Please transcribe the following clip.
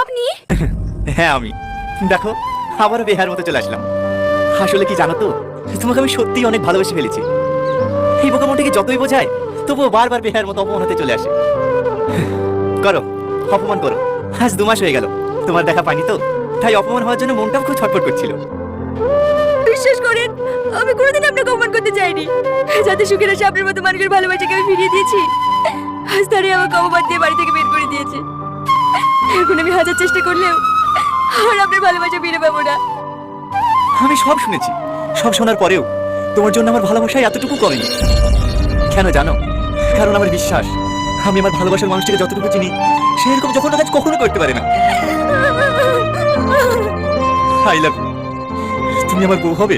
আপনি? হ্যাঁ আমি। দেখো আবারও বেহার মতো চলে আসলাম। আসলে কি জানো তো, তোমাকে আমি সত্যিই অনেক ভালোবেসে ফেলেছি। এই বোকা মনটাকে যতই বোঝায় তবুও বারবার বেহার মতো অপমান হতে চলে আসে। করো, অপমান করো। আজ 2 মাস হয়ে গেল তোমার দেখা পাইনি তো, তাই অপমান হওয়ার জন্য মনটাও খুব ছটফট করছিল। বিশ্বাস করেন, আমি কোনোদিন আপনাকে অপমান করতে চাইনি। যাতে সুখের আশা আপনার মতো মানুষের ভালোবাসাকে আমি ফিরিয়ে দিয়েছি, আজ তারাই আমাকে অপমান দিয়ে বাড়ি থেকে বের করে দিয়েছে। এখন আমি হাজার চেষ্টা করলেও আর আপনার ভালোবাসা ফিরে পাবো না। আমি সব শুনেছি, সব শোনার পরেও তোমার জন্য আমার ভালোবাসা এতটুকু কমেনি। কেন জানো? কারণ আমার বিশ্বাস, আমি আমার ভালোবাসার মানুষটাকে যতটুকু চিনি সে এরকম যখন কাজ কখনো করতে পারে না। I love you. তুমি আমার বউ হবে।